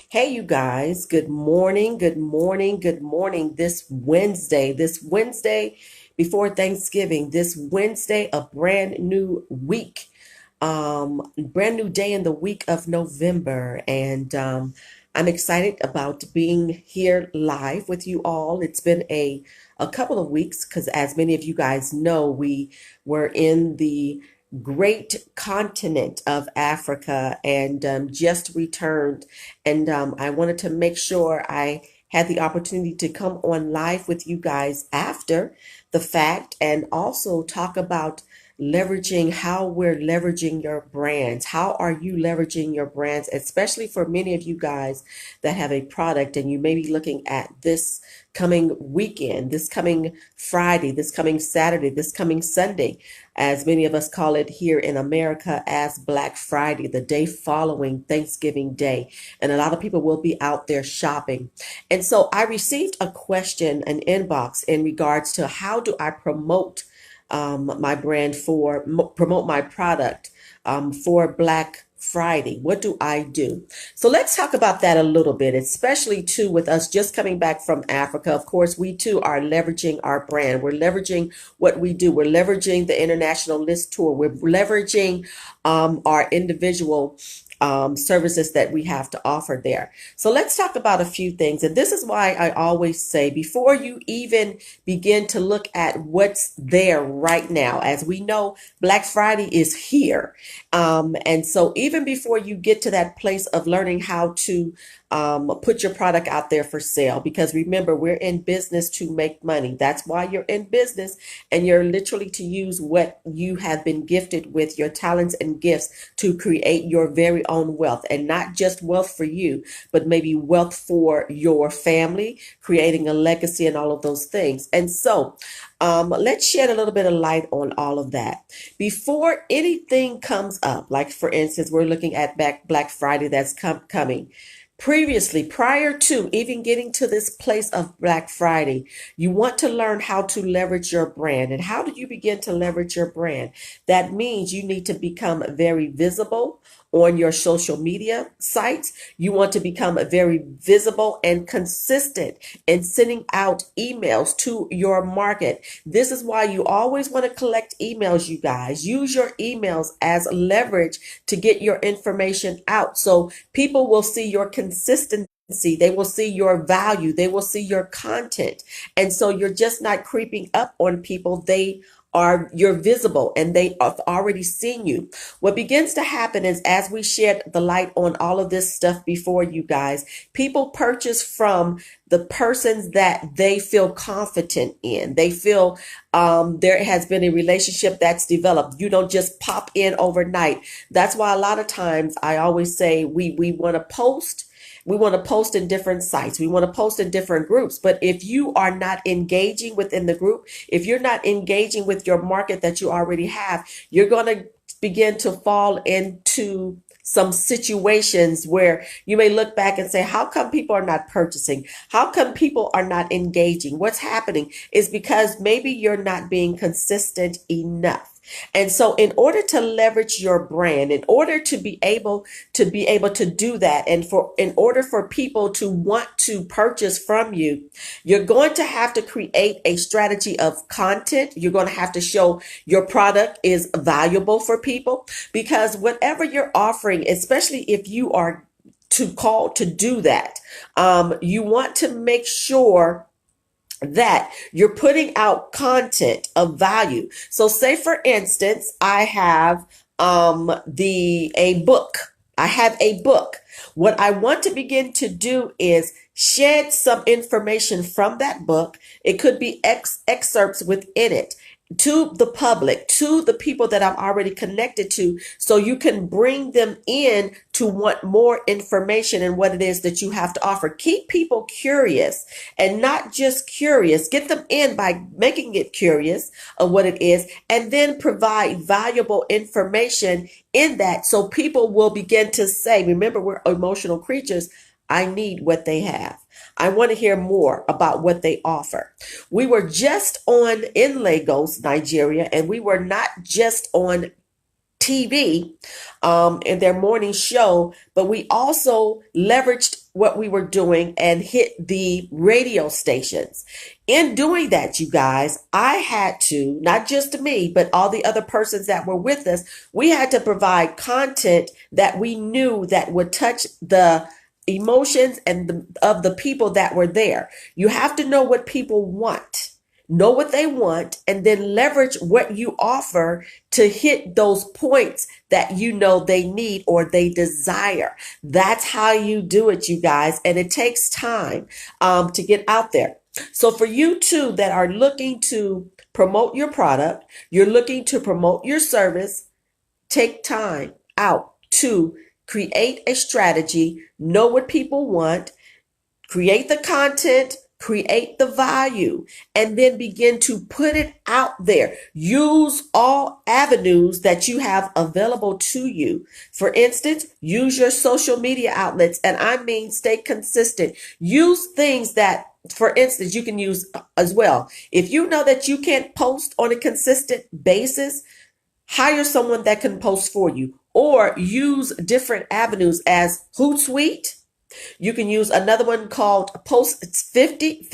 Hey, you guys, good morning, good morning, good morning. This Wednesday before Thanksgiving, this Wednesday, a brand new week, brand new day in the week of November. And I'm excited about being here live with you all. It's been a couple of weeks because, as many of you guys know, we were in the great continent of Africa and just returned. And I wanted to make sure I had the opportunity to come on live with you guys after the fact and also talk about leveraging how we're leveraging your brands. How are you leveraging your brands, especially for many of you guys that have a product and you may be looking at this coming weekend, this coming Friday, this coming Saturday, this coming Sunday, as many of us call it here in America as Black Friday, the day following Thanksgiving Day. And a lot of people will be out there shopping. And so I received a question, an inbox in regards to how do I promote my brand promote my product for Black Friday. What do I do? So let's talk about that a little bit, especially too with us just coming back from Africa. Of course, we too are leveraging our brand. We're leveraging what we do. We're leveraging the International List Tour. We're leveraging our individual services that we have to offer there. So let's talk about a few things. And this is why I always say before you even begin to look at what's there right now, as we know, Black Friday is here. And so even before you get to that place of learning how to put your product out there for sale, because remember, we're in business to make money. That's why you're in business, and you're literally to use what you have been gifted with, your talents and gifts, to create your very own wealth, and not just wealth for you, but maybe wealth for your family, creating a legacy and all of those things. And so let's shed a little bit of light on all of that before anything comes up. Like, for instance, we're looking at Black Friday that's coming. Previously, prior to even getting to this place of Black Friday, you want to learn how to leverage your brand. And how do you begin to leverage your brand? That means you need to become very visible on your social media sites. You want to become very visible and consistent in sending out emails to your market. This is why you always want to collect emails, you guys. Use your emails as leverage to get your information out. So people will see your consistency. They will see your value. They will see your content. And so you're just not creeping up on people. You're visible and they have already seen you. What begins to happen is, as we shed the light on all of this stuff before, you guys, people purchase from the persons that they feel confident in. They feel there has been a relationship that's developed. You don't just pop in overnight. That's why a lot of times I always say we want to post. We want to post in different sites. We want to post in different groups. But if you are not engaging within the group, if you're not engaging with your market that you already have, you're going to begin to fall into some situations where you may look back and say, how come people are not purchasing? How come people are not engaging? What's happening is because maybe you're not being consistent enough. And so in order to leverage your brand, in order to be able to do that, and in order for people to want to purchase from you, you're going to have to create a strategy of content. You're going to have to show your product is valuable for people, because whatever you're offering, especially if you are to call to do that, you want to make sure that you're putting out content of value. So say for instance, I have the a book. I have a book. What I want to begin to do is shed some information from that book. It could be excerpts within it to the public, to the people that I'm already connected to, so you can bring them in to want more information and what it is that you have to offer. Keep people curious, and not just curious. Get them in by making it curious of what it is, and then provide valuable information in that, so people will begin to say, remember, we're emotional creatures. I need what they have. I want to hear more about what they offer. We were just in Lagos, Nigeria, and we were not just on TV in their morning show, but we also leveraged what we were doing and hit the radio stations. In doing that, you guys, I had to, not just me, but all the other persons that were with us, we had to provide content that we knew that would touch the emotions of the people that were there. You have to know what people want. Know what they want, and then leverage what you offer to hit those points that you know they need or they desire. That's how you do it, you guys. And it takes time to get out there. So for you too that are looking to promote your product, you're looking to promote your service, take time out to create a strategy, know what people want, create the content, create the value, and then begin to put it out there. Use all avenues that you have available to you. For instance, use your social media outlets, and I mean stay consistent. Use things that, for instance, you can use as well. If you know that you can't post on a consistent basis, hire someone that can post for you, or use different avenues as Hootsuite. You can use another one called Post 50.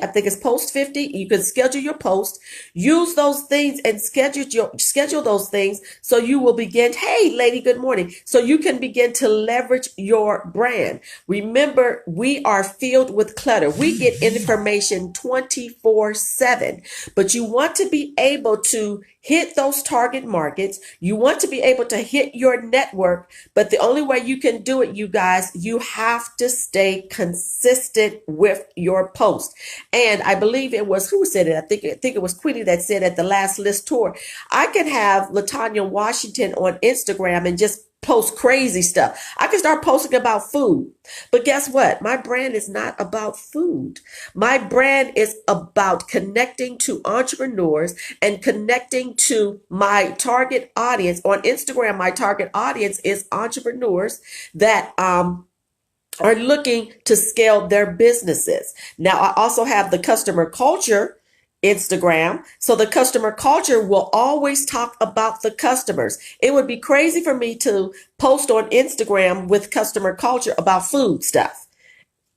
I think it's Post 50. You can schedule your post. Use those things and schedule those things so you will begin, hey, lady, good morning. So you can begin to leverage your brand. Remember, we are filled with clutter. We get information 24/7, but you want to be able to hit those target markets. You want to be able to hit your network, but the only way you can do it, you guys, you have to stay consistent with your post. And I believe it was, who said it? I think it was Quitty that said at the last List tour, I can have LaTanya Washington on Instagram and just post crazy stuff. I can start posting about food. But guess what? My brand is not about food. My brand is about connecting to entrepreneurs and connecting to my target audience. On Instagram, my target audience is entrepreneurs that are looking to scale their businesses. Now, I also have the customer culture Instagram. So the customer culture will always talk about the customers. It would be crazy for me to post on Instagram with customer culture about food stuff.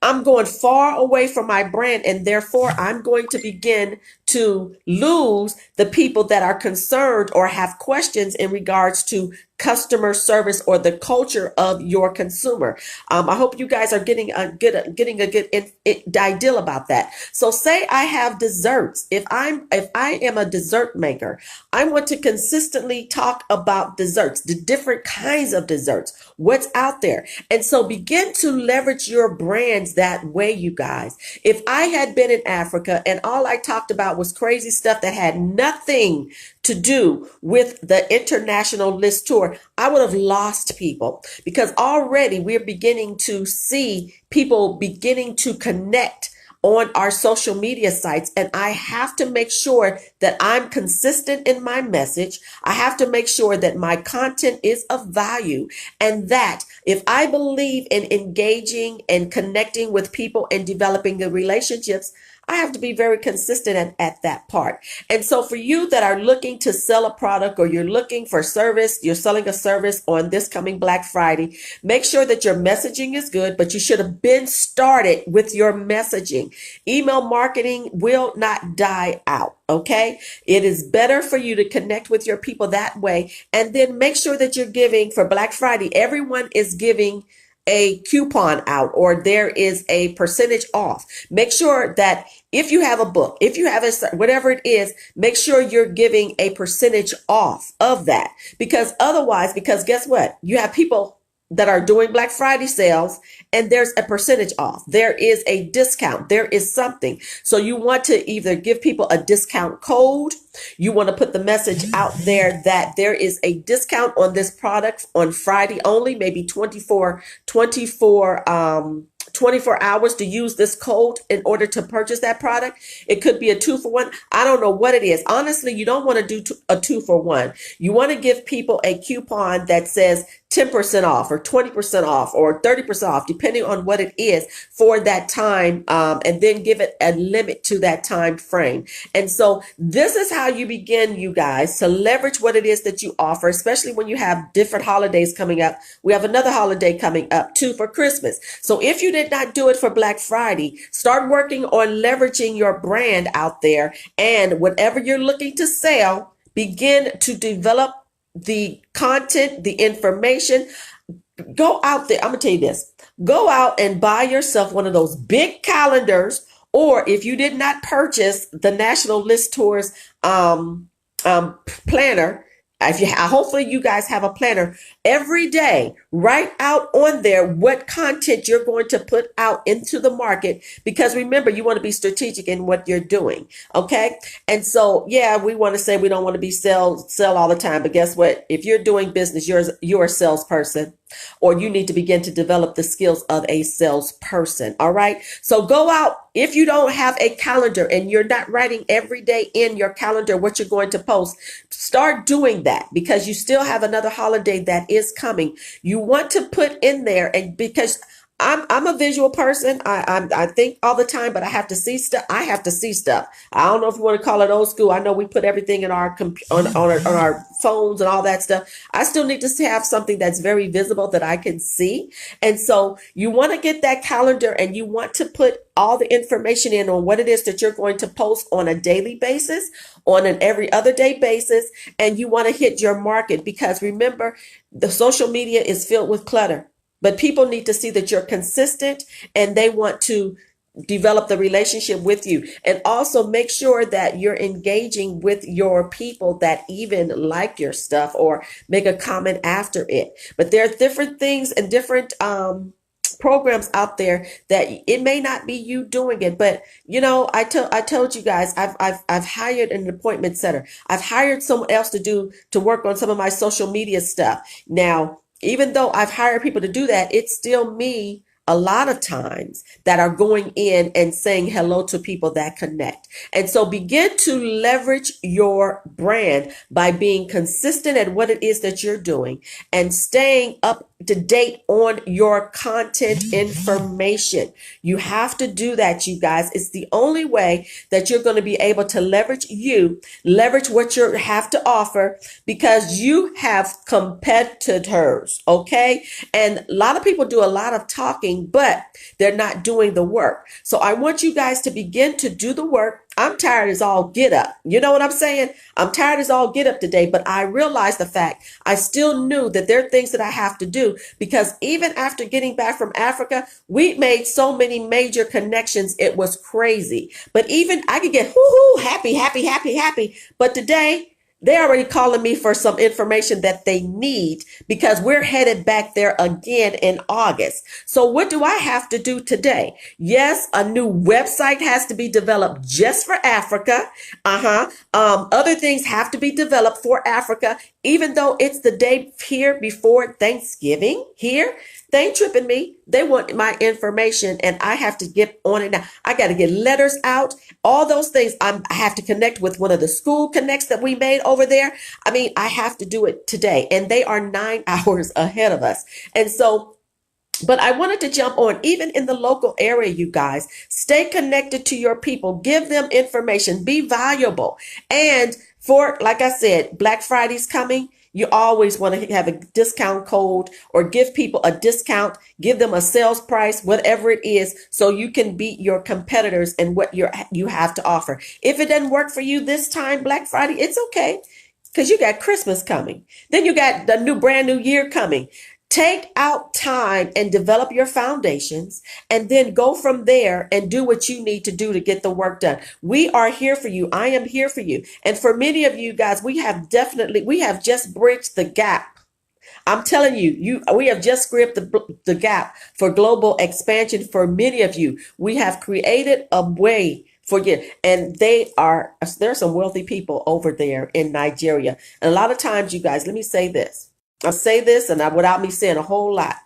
I'm going far away from my brand, and therefore I'm going to begin to lose the people that are concerned or have questions in regards to customer service or the culture of your consumer. I hope you guys are getting a good ideal about that. So say I have desserts. If I am a dessert maker, I want to consistently talk about desserts, the different kinds of desserts, what's out there. And so begin to leverage your brands that way, you guys. If I had been in Africa and all I talked about was crazy stuff that had nothing to do with the international L.I.S.T tour, I would have lost people, because already we're beginning to see people beginning to connect on our social media sites. And I have to make sure that I'm consistent in my message. I have to make sure that my content is of value, and that if I believe in engaging and connecting with people and developing the relationships, I have to be very consistent at that part. And so for you that are looking to sell a product, or you're looking for service, you're selling a service on this coming Black Friday, make sure that your messaging is good, but you should have been started with your messaging. Email marketing will not die out. Okay. It is better for you to connect with your people that way. And then make sure that you're giving for Black Friday. Everyone is giving a coupon out, or there is a percentage off. Make sure that if you have a book, if you have whatever it is, make sure you're giving a percentage off of that, because otherwise, because guess what? You have people that are doing Black Friday sales, and there's a percentage off. There is a discount. There is something. So you want to either give people a discount code. You want to put the message out there that there is a discount on this product on Friday only, maybe 24 hours to use this code in order to purchase that product. It could be a 2-for-1. I don't know what it is. Honestly, you don't want to do a 2-for-1. You want to give people a coupon that says 10% off or 20% off or 30% off, depending on what it is for that time, and then give it a limit to that time frame. And so this is how you begin, you guys, to leverage what it is that you offer, especially when you have different holidays coming up. We have another holiday coming up too for Christmas. So if you did not do it for Black Friday, start working on leveraging your brand out there, and whatever you're looking to sell, begin to develop the content, the information. Go out there. I'm going to tell you this. Go out and buy yourself one of those big calendars, or if you did not purchase the National List Tours planner, if you hopefully you guys have a planner. Every day, write out on there what content you're going to put out into the market, because remember, you want to be strategic in what you're doing. Okay. And so, yeah, we want to say we don't want to be sell all the time, but guess what? If you're doing business, you're a salesperson, or you need to begin to develop the skills of a salesperson. All right. So go out. If you don't have a calendar and you're not writing every day in your calendar what you're going to post, start doing that, because you still have another holiday that is coming. You want to put in there, and because I'm a visual person. I think all the time, but I have to see stuff. I have to see stuff. I don't know if you want to call it old school. I know we put everything in our on our phones and all that stuff. I still need to have something that's very visible that I can see. And so you want to get that calendar, and you want to put all the information in on what it is that you're going to post on a daily basis, on an every other day basis, and you want to hit your market, because remember, the social media is filled with clutter. But people need to see that you're consistent, and they want to develop the relationship with you. And also make sure that you're engaging with your people that even like your stuff or make a comment after it. But there are different things and different programs out there that it may not be you doing it, but I told you guys, I've hired an appointment setter. I've hired someone else to work on some of my social media stuff. Now, even though I've hired people to do that, it's still me a lot of times that are going in and saying hello to people that connect. And so begin to leverage your brand by being consistent at what it is that you're doing and staying up to date on your content information. You have to do that, you guys. It's the only way that you're going to be able to leverage what you have to offer, because you have competitors. Okay. And a lot of people do a lot of talking, but they're not doing the work. So I want you guys to begin to do the work. I'm tired as all get up. You know what I'm saying? I'm tired as all get up today, but I realized the fact I still knew that there are things that I have to do, because even after getting back from Africa, we made so many major connections. It was crazy. But even I could get happy, happy, happy, happy. But today, they're already calling me for some information that they need, because we're headed back there again in August. So what do I have to do today? Yes, a new website has to be developed just for Africa. Other things have to be developed for Africa, even though it's the day here before Thanksgiving here. They ain't tripping me. They want my information, and I have to get on it now. I got to get letters out, all those things. I have to connect with one of the school connects that we made over there. I mean, I have to do it today, and they are 9 hours ahead of us. And so, but I wanted to jump on, even in the local area, you guys, stay connected to your people, give them information, be valuable. And for, like I said, Black Friday's coming. You always want to have a discount code or give people a discount, give them a sales price, whatever it is, so you can beat your competitors and what you have to offer. If it doesn't work for you this time, Black Friday, it's okay, because you got Christmas coming. Then you got the brand new year coming. Take out time and develop your foundations, and then go from there and do what you need to do to get the work done. We are here for you. I am here for you. And for many of you guys, we have just bridged the gap. I'm telling you, we have just scraped the gap for global expansion. For many of you, we have created a way for you. And there's some wealthy people over there in Nigeria. And a lot of times, you guys, let me say this. I'll say this, and without me saying a whole lot,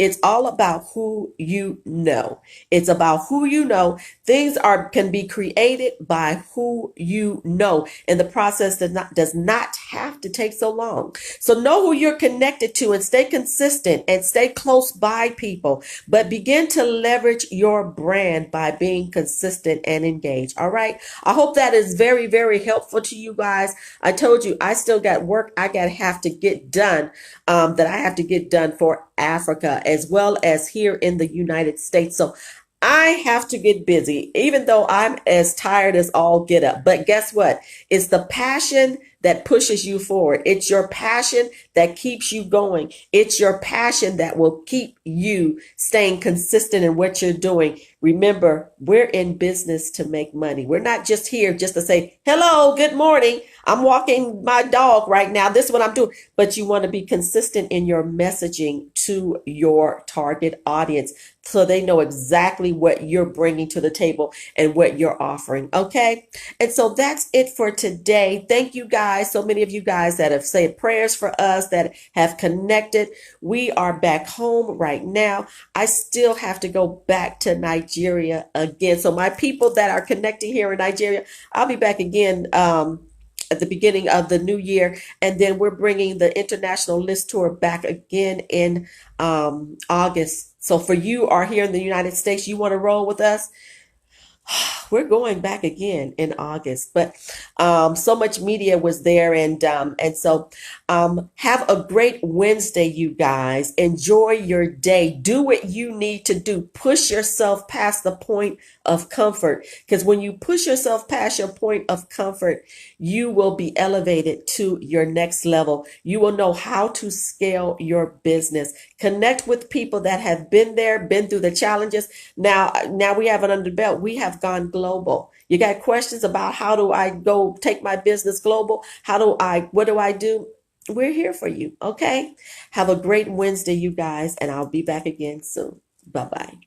It's all about who you know. It's about who you know. Things are can be created by who you know. And the process does not have to take so long. So know who you're connected to and stay consistent and stay close by people. But begin to leverage your brand by being consistent and engaged. All right. I hope that is very, very helpful to you guys. I told you I still got work I got have to get done, that I have to get done for Africa as well as here in the United States. So I have to get busy, even though I'm as tired as all get up. But guess what? It's the passion that pushes you forward. It's your passion that keeps you going. It's your passion that will keep you staying consistent in what you're doing. Remember, we're in business to make money. We're not just here just to say, hello, good morning. I'm walking my dog right now. This is what I'm doing. But you want to be consistent in your messaging to your target audience so they know exactly what you're bringing to the table and what you're offering. Okay. And so that's it for today. Thank you guys. So many of you guys that have said prayers for us, that have connected. We are back home right now. I still have to go back to Nigeria again. So my people that are connecting here in Nigeria, I'll be back again, at the beginning of the new year. And then we're bringing the International List Tour back again in August. So for you are here in the United States, you want to roll with us, we're going back again in August. But so much media was there, and so have a great Wednesday, you guys. Enjoy your day. Do what you need to do. Push yourself past the point of comfort, because when you push yourself past your point of comfort, you will be elevated to your next level. You will know how to scale your business. Connect with people that have been there, been through the challenges. Now we have it under the belt. We have gone global. You got questions about how do I go take my business global? What do I do? We're here for you. Okay. Have a great Wednesday, you guys, and I'll be back again soon. Bye bye.